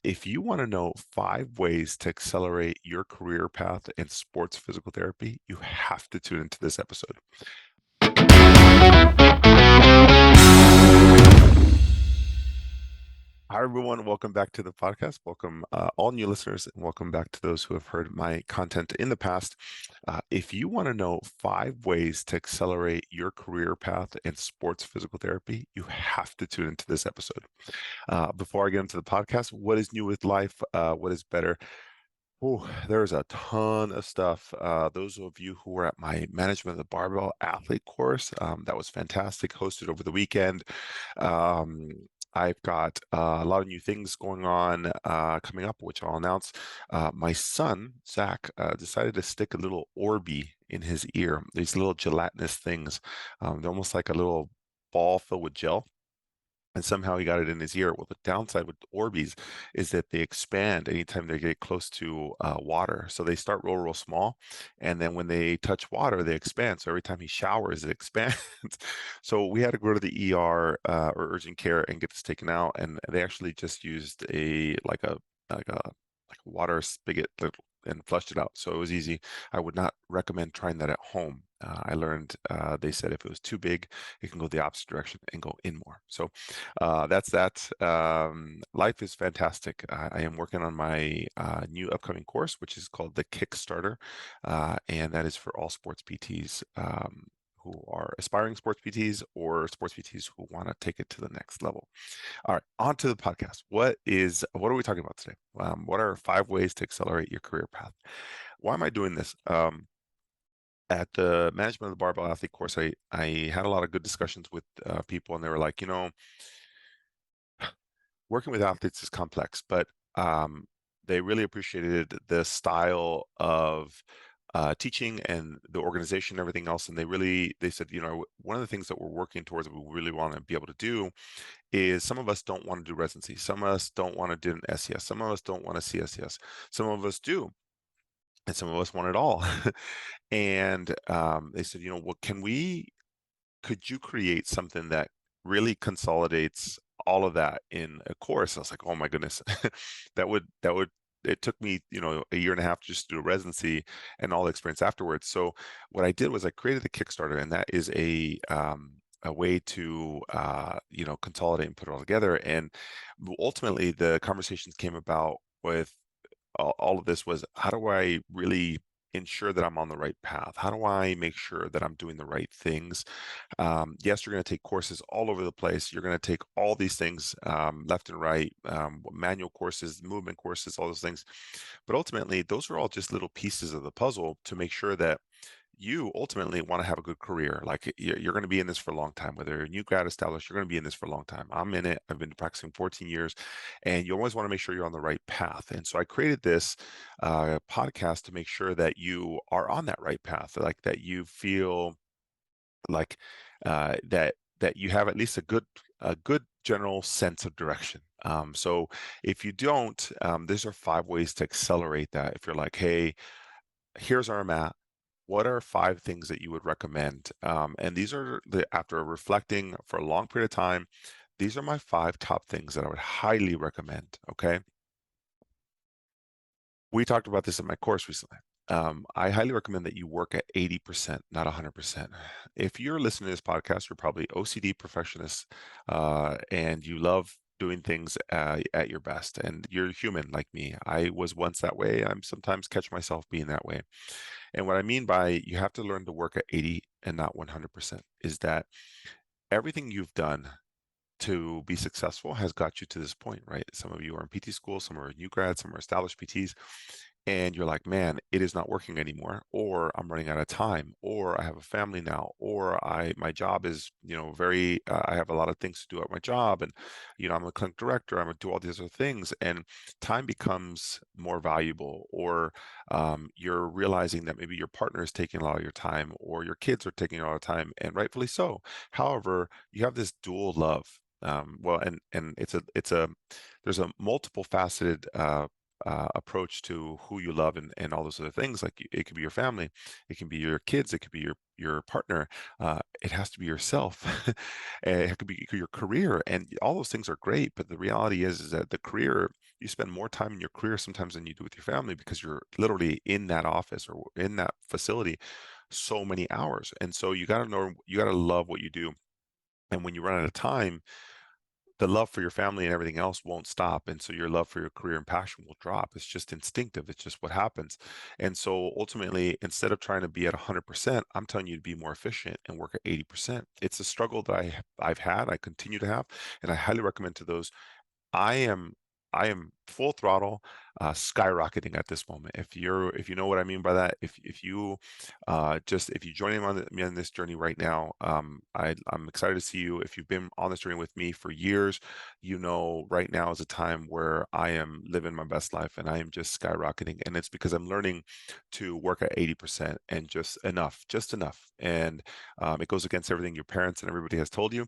If you want to know 5 ways to accelerate your career path in sports physical therapy, you have to tune into this episode. Hi, everyone. Welcome back to the podcast. Welcome, all new listeners, and welcome back to those who have heard my content in the past. If you want to know 5 ways to accelerate your career path in sports physical therapy, you have to tune into this episode. Before I get into the podcast, what is new with life? What is better? Oh, there's a ton of stuff. Those of you who were at my Management of the Barbell Athlete course, that was fantastic, hosted over the weekend. Um, I've got a lot of new things going on coming up, which I'll announce. My son, Zach, decided to stick a little Orby in his ear, these little gelatinous things. They're almost like a little ball filled with gel, and somehow he got it in his ear. Well, the downside with Orbeez is that they expand anytime they get close to water. So they start real small, and then when they touch water, they expand. So every time he showers, it expands. So we had to go to the ER or urgent care and get this taken out, and they actually just used a like a like a water spigot and flushed it out. So it was easy. I would not recommend trying that at home. I learned they said if it was too big, it can go the opposite direction and go in more. So that's that. Life is fantastic. I am working on my new upcoming course, which is called the Kickstarter, and that is for all sports PTs. Who are aspiring sports PTs or sports PTs who want to take it to the next level. All right, on to the podcast. What are we talking about today? What are 5 ways to accelerate your career path? Why am I doing this? At the Management of the Barbell Athlete course, I had a lot of good discussions with people, and they were like, working with athletes is complex, but they really appreciated the style of teaching and the organization and everything else. And they said, one of the things that we're working towards that we really want to be able to do is some of us don't want to do residency. Some of us don't want to do an SES. Some of us don't want a CSES. Some of us do. And some of us want it all. And they said, well, could you create something that really consolidates all of that in a course? I was like, oh my goodness, that would it took me, a year and a half just to do a residency and all the experience afterwards. So what I did was I created the Kickstarter, and that is a way to consolidate and put it all together. And ultimately the conversations came about with all of this was, how do I really ensure that I'm on the right path? How do I make sure that I'm doing the right things? Yes, you're going to take courses all over the place. You're going to take all these things left and right, manual courses, movement courses, all those things. But ultimately, those are all just little pieces of the puzzle to make sure that you ultimately want to have a good career. Like you're going to be in this for a long time, whether you're a new grad established, you're going to be in this for a long time. I'm in it. I've been practicing 14 years, and you always want to make sure you're on the right path. And so I created this podcast to make sure that you are on that right path, like that you feel like that you have at least a good general sense of direction. So if you don't, these are 5 ways to accelerate that. If you're like, hey, here's our map. What are 5 things that you would recommend? And these are after reflecting for a long period of time, these are my 5 top things that I would highly recommend. Okay. We talked about this in my course recently. I highly recommend that you work at 80%, not 100%. If you're listening to this podcast, you're probably OCD perfectionist, and you love doing things at your best, and you're human like me. I was once that way. I'm sometimes catch myself being that way. And what I mean by you have to learn to work at 80 and not 100% is that everything you've done to be successful has got you to this point, right? Some of you are in PT school, some are new grads, some are established PTs, and you're like, man, it is not working anymore, or I'm running out of time, or I have a family now, or my job is, very, I have a lot of things to do at my job, and I'm a clinic director, I'm gonna do all these other things, and time becomes more valuable, or you're realizing that maybe your partner is taking a lot of your time, or your kids are taking a lot of time, and rightfully so. However, you have this dual love. Well, and there's a multiple faceted approach to who you love and all those other things. Like it could be your family, it can be your kids, it could be your partner. It has to be yourself. It could be your career, and all those things are great. But the reality is that the career, you spend more time in your career sometimes than you do with your family because you're literally in that office or in that facility so many hours. And so you got to know, you got to love what you do. And when you run out of time, the love for your family and everything else won't stop. And so your love for your career and passion will drop. It's just instinctive. It's just what happens. And so ultimately, instead of trying to be at 100%, I'm telling you to be more efficient and work at 80%. It's a struggle that I've had, I continue to have, and I highly recommend to those. I am I am full throttle, skyrocketing at this moment. If you know what I mean by that, if you just if you join me on this journey right now, I'm excited to see you. If you've been on this journey with me for years, you know right now is a time where I am living my best life and I am just skyrocketing. And it's because I'm learning to work at 80% and just enough. And it goes against everything your parents and everybody has told you,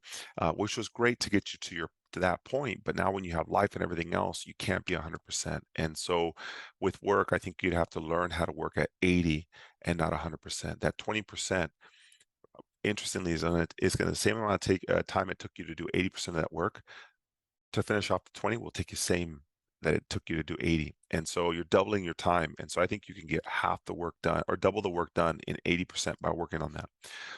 which was great to get you to that point. But now when you have life and everything else, you can't be 100%. And so with work, I think you'd have to learn how to work at 80 and not 100%. That 20%, interestingly, is going to the same amount of time it took you to do 80% of that work. To finish off the 20 will take you same that it took you to do 80. And so you're doubling your time. And so I think you can get half the work done or double the work done in 80% by working on that.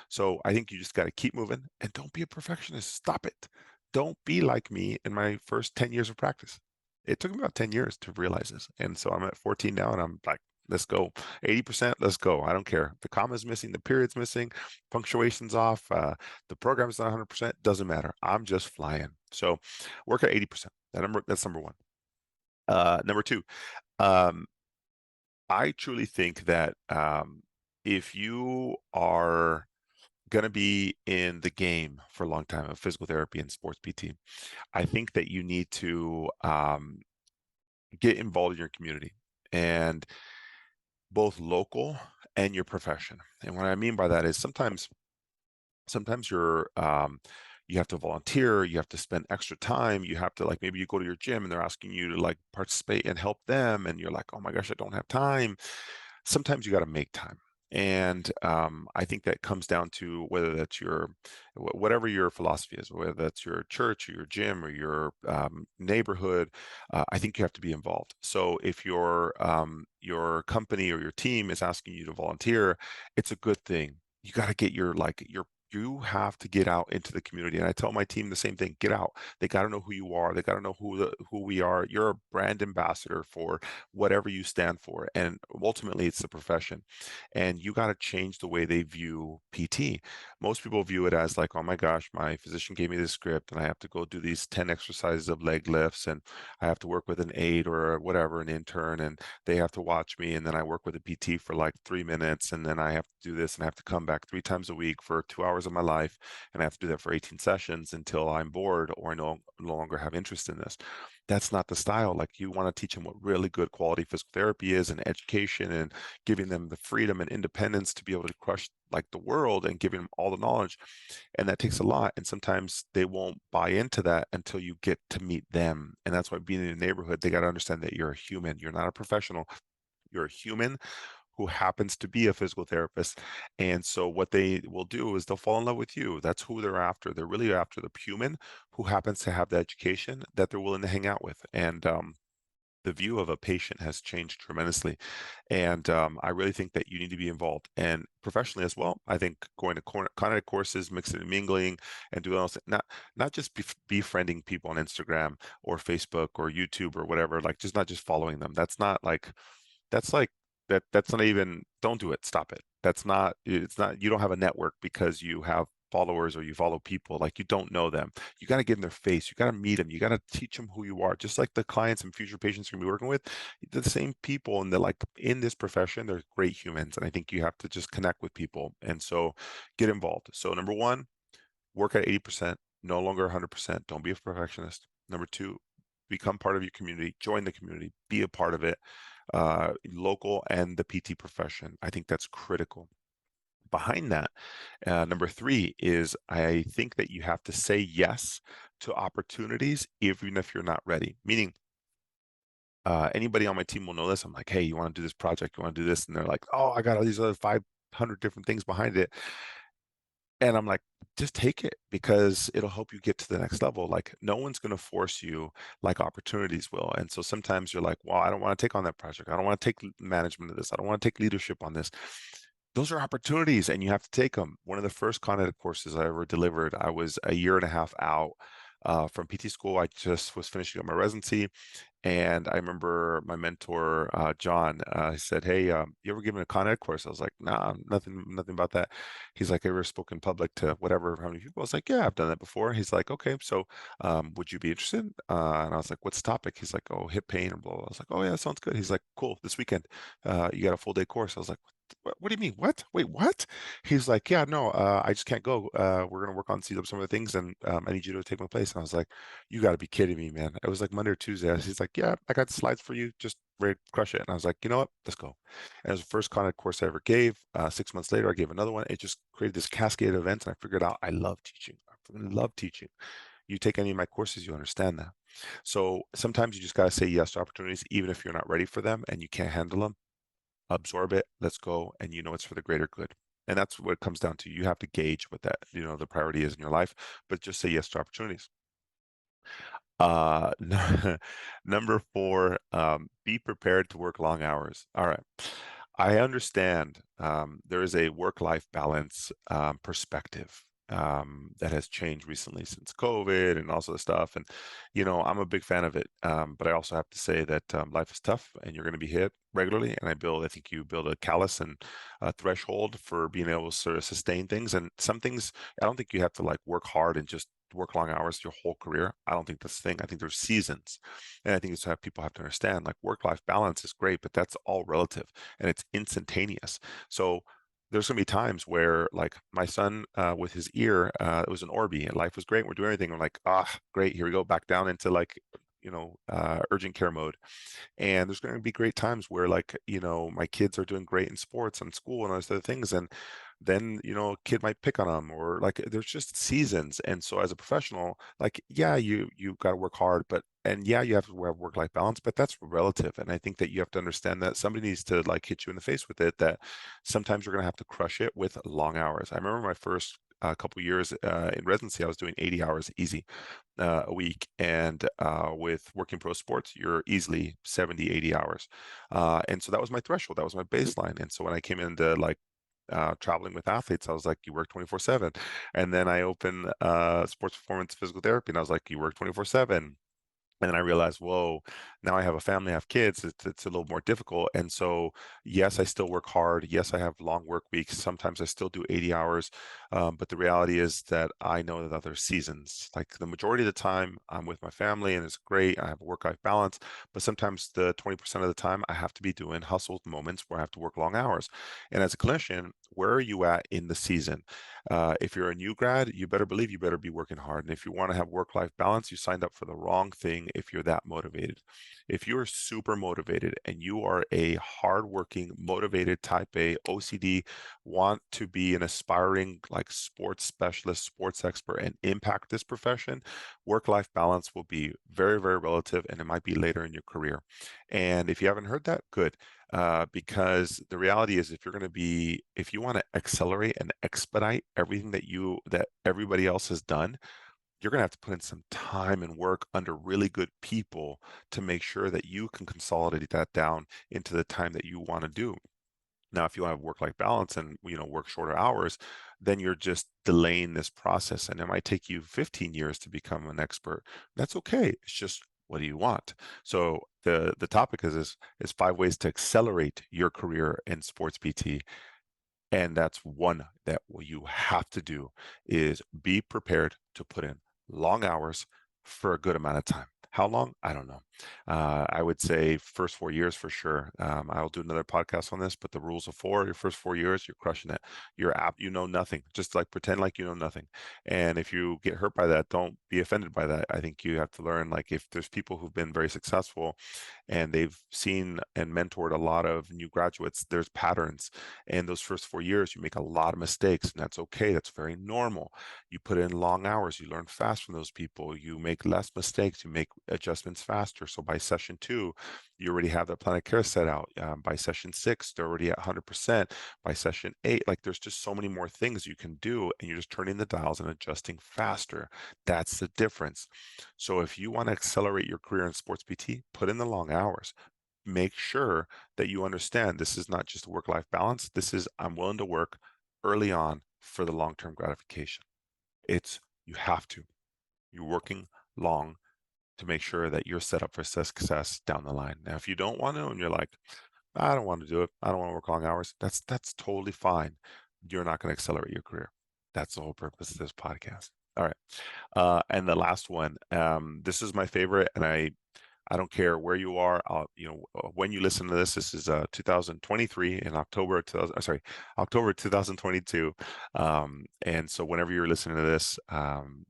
So I think you just got to keep moving and don't be a perfectionist. Stop it. Don't be like me in my first 10 years of practice. It took me about 10 years to realize this. And so I'm at 14 now and I'm like, let's go. 80%, let's go. I don't care. The comma's missing, the period's missing, punctuation's off, the program's not 100%, doesn't matter. I'm just flying. So work at 80%. That's number one. Number two, um, I truly think that if you are going to be in the game for a long time of physical therapy and sports PT, I think that you need to get involved in your community and both local and your profession. And what I mean by that is sometimes you have to volunteer, you have to spend extra time, you have to, like, maybe you go to your gym and they're asking you to like participate and help them and you're like, oh my gosh, I don't have time. Sometimes you got to make time. And I think that comes down to whether that's whatever your philosophy is, whether that's your church or your gym or your neighborhood. I think you have to be involved. So if your company or your team is asking you to volunteer, it's a good thing. You got to get you have to get out into the community. And I tell my team the same thing, get out. They got to know who you are. They got to know who we are. You're a brand ambassador for whatever you stand for. And ultimately it's the profession. And you got to change the way they view PT. Most people view it as like, oh my gosh, my physician gave me this script and I have to go do these 10 exercises of leg lifts and I have to work with an aide or whatever, an intern, and they have to watch me. And then I work with a PT for like 3 minutes. And then I have to do this and I have to come back 3 times a week for 2 hours of my life. And I have to do that for 18 sessions until I'm bored or I no longer have interest in this. That's not the style. Like, you want to teach them what really good quality physical therapy is and education and giving them the freedom and independence to be able to crush like the world and giving them all the knowledge. And that takes a lot. And sometimes they won't buy into that until you get to meet them. And that's why being in a neighborhood, they got to understand that you're a human. You're not a professional. You're a human who happens to be a physical therapist. And so what they will do is they'll fall in love with you. That's who they're after. They're really after the human who happens to have the education that they're willing to hang out with. And the view of a patient has changed tremendously. And I really think that you need to be involved. And professionally as well, I think going to Contact courses, mixing and mingling, and doing else, not just befriending people on Instagram or Facebook or YouTube or whatever, like just not just following them. That's like that's not even, don't do it, stop it. It's not, you don't have a network because you have followers or you follow people, like, you don't know them. You got to get in their face, you got to meet them, you got to teach them who you are, just like the clients and future patients you're gonna be working with. The same people, and they're like, in this profession, they're great humans, and I think you have to just connect with people. And so get involved. So number one, work at 80%, no longer 100%. Don't be a perfectionist. Number two, become part of your community, join the community, be a part of it, local and the PT profession. I think that's critical. Behind that, number three is, I think that you have to say yes to opportunities even if you're not ready. Meaning, Anybody on my team will know this. I'm like, hey, you want to do this project? You want to do this? And they're like, oh, I got all these other 500 different things behind it. And I'm like, just take it because it'll help you get to the next level. Like, no one's going to force you like opportunities will. And so sometimes you're like, well, I don't want to take on that project. I don't want to take management of this. I don't want to take leadership on this. Those are opportunities and you have to take them. One of the first Con Ed courses I ever delivered, I was a year and a half out from PT school. I just was finishing up my residency. And I remember my mentor, John, he said, hey, you ever given a Con Ed course? I was like, nah, nothing about that. He's like, ever spoken in public to whatever, how many people? I was like, yeah, I've done that before. He's like, okay, so would you be interested? And I was like, what's the topic? He's like, oh, hip pain and blah, blah. I was like, oh yeah, that sounds good. He's like, cool, this weekend, you got a full day course. I was like, what do you mean? What? Wait, what? He's like, yeah, no, I just can't go. We're gonna work on some of the things, and I need you to take my place. And I was like, you got to be kidding me, man. It was like Monday or Tuesday. He's like, yeah, I got the slides for you. Just ready to crush it. And I was like, you know what? Let's go. And it was the first Con Ed course I ever gave. 6 months later, I gave another one. It just created this cascade of events, and I figured out I love teaching. I freaking love teaching. You take any of my courses, you understand that. So sometimes you just got to say yes to opportunities, even if you're not ready for them and you can't handle them. Absorb it, let's go, and you know it's for the greater good. And that's what it comes down to. You have to gauge what that, the priority is in your life, but just say yes to opportunities. Uh, Number four, be prepared to work long hours. All right. I understand there is a work-life balance perspective that has changed recently since COVID and also the stuff. And, I'm a big fan of it. But I also have to say that life is tough and you're going to be hit regularly. And I think you build a callus and a threshold for being able to sort of sustain things. And some things, I don't think you have to like work hard and just work long hours your whole career. I don't think that's the thing. I think there's seasons. And I think it's how people have to understand like work-life balance is great, but that's all relative and it's instantaneous. So there's gonna be times where like my son with his ear, it was an Orbi and life was great. We're doing everything. I'm like, great, here we go back down into like, urgent care mode. And there's going to be great times where like, my kids are doing great in sports and school and all those other things. And then, a kid might pick on them or like there's just seasons. And so as a professional, like, yeah, you got to work hard, but and yeah, you have to have work-life balance, but that's relative. And I think that you have to understand that somebody needs to like hit you in the face with it, that sometimes you're going to have to crush it with long hours. I remember my first couple years in residency, I was doing 80 hours easy a week. And with working pro sports, you're easily 70, 80 hours. And so that was my threshold. That was my baseline. And so when I came into like traveling with athletes, I was like, you work 24/7. And then I opened sports performance physical therapy and I was like, you work 24/7. And then I realized, whoa, now I have a family, I have kids, it's a little more difficult. And so, yes, I still work hard. Yes, I have long work weeks. Sometimes I still do 80 hours. But the reality is that I know that there's seasons. Like the majority of the time, I'm with my family and it's great. I have a work-life balance. But sometimes the 20% of the time, I have to be doing hustle moments where I have to work long hours. And as a clinician, where are you at in the season? If you're a new grad, you better believe you better be working hard. And if you want to have work-life balance, you signed up for the wrong thing if you're that motivated. If you're super motivated and you are a hardworking, motivated type A OCD, want to be an aspiring like sports specialist, sports expert, and impact this profession, work-life balance will be very, very relative, and it might be later in your career. And if you haven't heard that, good. Because the reality is if you want to accelerate and expedite everything that everybody else has done, you're going to have to put in some time and work under really good people to make sure that you can consolidate that down into the time that you want to do. Now, if you want to have work-life balance and work shorter hours, then you're just delaying this process, and it might take you 15 years to become an expert. That's okay. It's just what do you want? So the topic is 5 ways to accelerate your career in sports PT. And that's one that what you have to do is be prepared to put in long hours for a good amount of time. How long? I don't know. I would say first 4 years for sure. I'll do another podcast on this, but the rules of four, your first 4 years, you're crushing it. You know nothing. Just like pretend like you know nothing. And if you get hurt by that, don't be offended by that. I think you have to learn, like if there's people who've been very successful and they've seen and mentored a lot of new graduates, there's patterns. And those first 4 years, you make a lot of mistakes, and that's okay. That's very normal. You put in long hours, you learn fast from those people, you make less mistakes, you make adjustments faster. So by session 2, you already have that plan of care set out. By session 6, they're already at 100%. By session 8, like there's just so many more things you can do, and you're just turning the dials and adjusting faster. That's the difference. So if you want to accelerate your career in sports PT, put in the long hours. Make sure that you understand this is not just a work-life balance. This is I'm willing to work early on for the long-term gratification. It's you have to. You're working long to make sure that you're set up for success down the line. Now, if you don't want to and you're like, I don't want to do it, I don't want to work long hours, that's totally fine. You're not going to accelerate your career. That's the whole purpose of this podcast. All right. And the last one, this is my favorite, and I don't care where you are. When you listen to this, this is 2023 in October 2000. Sorry, October 2022. And so whenever you're listening to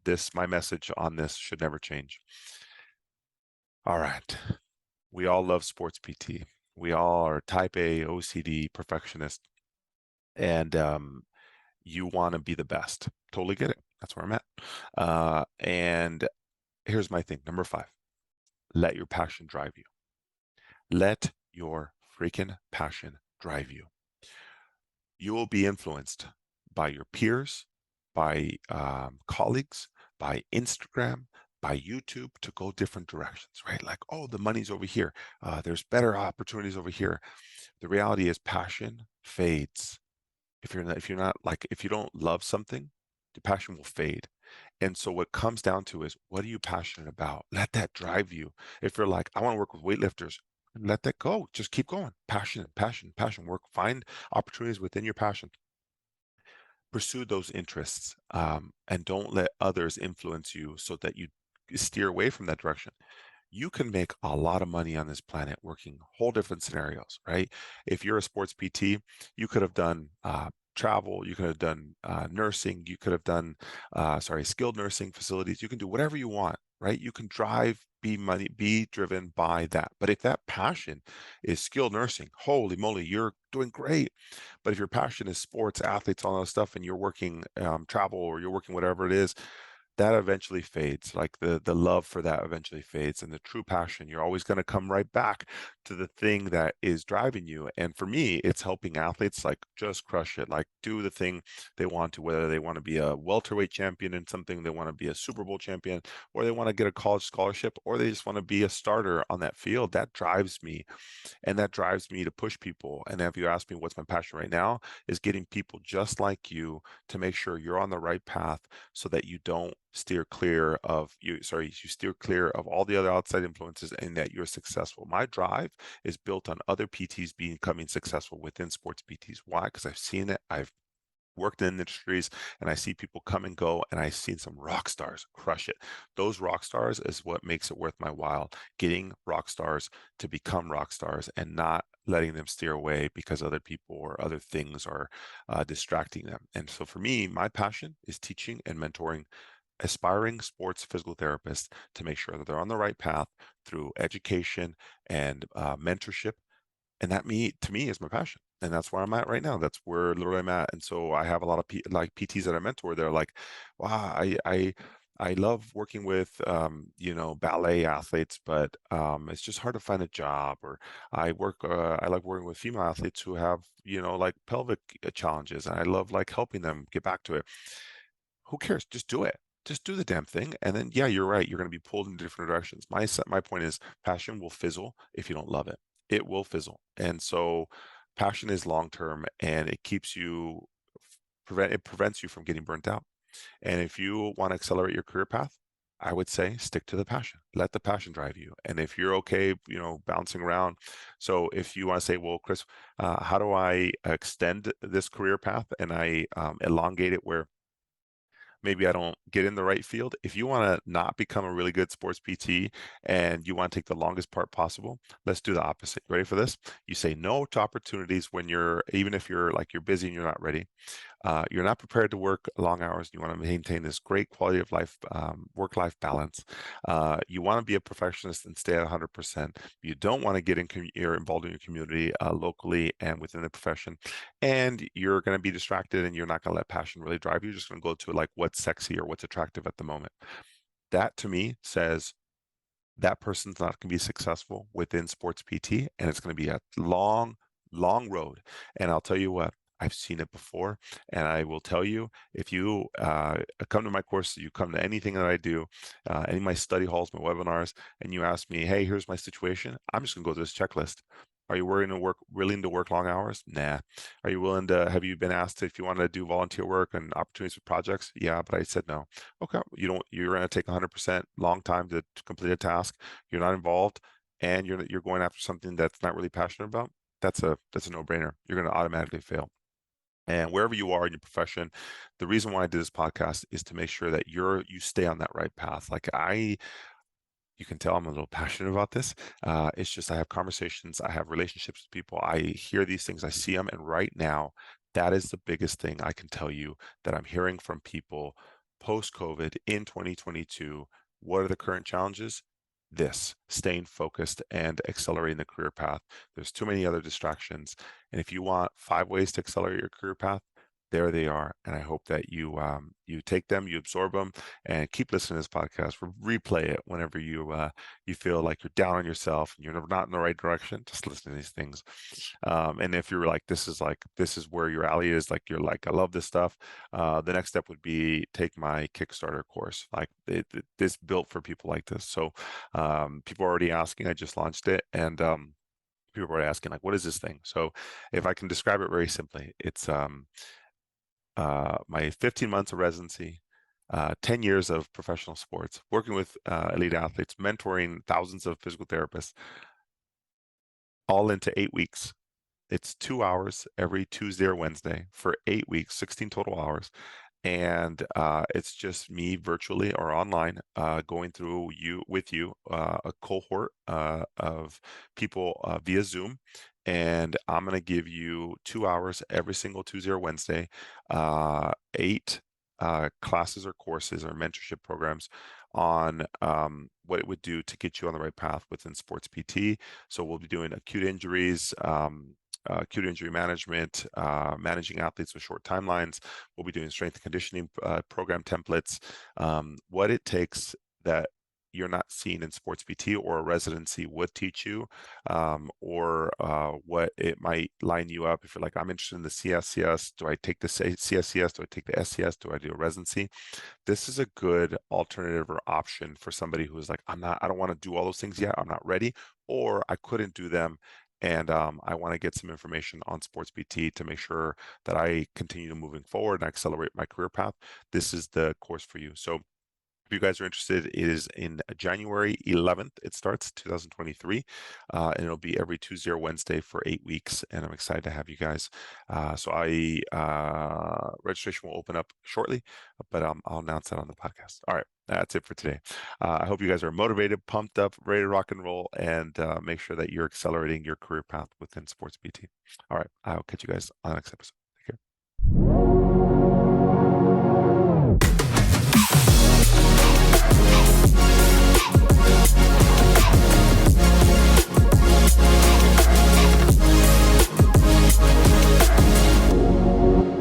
this, my message on this should never change. All right, we all love sports PT. We all are type A OCD perfectionist, and you want to be the best. Totally get it. That's where I'm at. And here's my thing. Number 5. Let your passion drive you. Let your freaking passion drive you. You will be influenced by your peers, by colleagues, by Instagram, by YouTube to go different directions, right? Like, oh, the money's over here. There's better opportunities over here. The reality is passion fades. If you don't love something, the passion will fade. And so what comes down to is, what are you passionate about? Let that drive you. If you're like, I want to work with weightlifters, let that go. Just keep going. Passion, passion, passion. Work. Find opportunities within your passion. Pursue those interests, and don't let others influence you so that you steer away from that direction. You can make a lot of money on this planet working whole different scenarios, right? If you're a sports PT, you could have done travel, you could have done nursing, you could have done, skilled nursing facilities. You can do whatever you want, right? You can drive, be driven by that. But if that passion is skilled nursing, holy moly, you're doing great. But if your passion is sports, athletes, all that stuff, and you're working travel, or you're working whatever it is, that eventually fades. Like the love for that eventually fades, and the true passion, you're always going to come right back to the thing that is driving you. And for me, it's helping athletes like just crush it, like do the thing they want to, whether they want to be a welterweight champion in something, they want to be a Super Bowl champion, or they want to get a college scholarship, or they just want to be a starter on that field. That drives me, and that drives me to push people. And if you ask me what's my passion right now, is getting people just like you to make sure you're on the right path, so that you don't steer clear of you steer clear of all the other outside influences, and that you're successful. My drive is built on other PTs becoming successful within sports PTs. Why? Because I've seen it. I've worked in industries, and I see people come and go, and I've seen some rock stars crush it. Those rock stars is what makes it worth my while, getting rock stars to become rock stars and not letting them steer away because other people or other things are distracting them. And so for me, my passion is teaching and mentoring aspiring sports physical therapists to make sure that they're on the right path through education and mentorship. And that to me is my passion, and that's where I'm at right now. That's where literally I'm at. And so I have a lot of PTs that I mentor. They're like, wow, I love working with ballet athletes, but it's just hard to find a job. Or I like working with female athletes who have like pelvic challenges, and I love like helping them get back to it. Who cares? Just do it. Just do the damn thing. And then, yeah, you're right. You're going to be pulled in different directions. My point is, passion will fizzle if you don't love it. It will fizzle. And so passion is long term, and it keeps you it prevents you from getting burnt out. And if you want to accelerate your career path, I would say stick to the passion. Let the passion drive you. And if you're okay, bouncing around. So if you want to say, well, Chris, how do I extend this career path and I elongate it where maybe I don't get in the right field? If you want to not become a really good sports PT and you want to take the longest part possible, let's do the opposite. Ready for this? You say no to opportunities when even if you're busy and you're not ready. You're not prepared to work long hours. You want to maintain this great quality of life, work-life balance. You want to be a perfectionist and stay at 100%. You don't want to get you're involved in your community locally and within the profession. And you're going to be distracted, and you're not going to let passion really drive you. You're just going to go to like what's sexy or what's attractive at the moment. That to me says that person's not going to be successful within sports PT, and it's going to be a long, long road. And I'll tell you what, I've seen it before, and I will tell you, if you come to my course, you come to anything that I do, any of my study halls, my webinars, and you ask me, hey, here's my situation, I'm just going to go through this checklist. Are you willing to work long hours? Nah. Are you willing to, have you been asked if you want to do volunteer work and opportunities with projects? Yeah, but I said no. Okay, you're going to take 100% long time to complete a task. You're not involved, and you're going after something that's not really passionate about. That's a no-brainer. You're going to automatically fail. And wherever you are in your profession, the reason why I did this podcast is to make sure that you stay on that right path. You can tell I'm a little passionate about this. It's just I have conversations, I have relationships with people, I hear these things, I see them, and right now, that is the biggest thing I can tell you that I'm hearing from people post-COVID in 2022. What are the current challenges? This, staying focused and accelerating the career path. There's too many other distractions. And if you want 5 ways to accelerate your career path, there they are. And I hope that you take them, you absorb them, and keep listening to this podcast. Replay it whenever you feel like you're down on yourself and you're not in the right direction. Just listen to these things. And if you're this is where your alley is, like you're like, I love this stuff. The next step would be take my Kickstarter course. This built for people like this. So people are already asking. I just launched it, and people are asking like, what is this thing? So if I can describe it very simply, it's my 15 months of residency, 10 years of professional sports, working with elite athletes, mentoring thousands of physical therapists, all into 8 weeks. It's 2 hours every Tuesday or Wednesday for 8 weeks, 16 total hours. And it's just me virtually or online going through with you a cohort of people via Zoom. And I'm going to give you 2 hours every single Tuesday or Wednesday, 8 classes or courses or mentorship programs on what it would do to get you on the right path within sports PT. So we'll be doing acute injuries, acute injury management, managing athletes with short timelines. We'll be doing strength and conditioning program templates, what it takes that you're not seeing in sports PT or a residency would teach you, or what it might line you up. If you're like, I'm interested in the CSCS, do I take the CSCS? Do I take the SCS? Do I do a residency? This is a good alternative or option for somebody who's like, I don't want to do all those things yet. I'm not ready, or I couldn't do them. And I want to get some information on sports PT to make sure that I continue moving forward and accelerate my career path. This is the course for you. So if you guys are interested, it is in January 11th. It starts 2023, and it'll be every Tuesday or Wednesday for 8 weeks. And I'm excited to have you guys. Registration will open up shortly, but I'll announce that on the podcast. All right, that's it for today. I hope you guys are motivated, pumped up, ready to rock and roll, and make sure that you're accelerating your career path within sports PT. All right, I'll catch you guys on the next episode.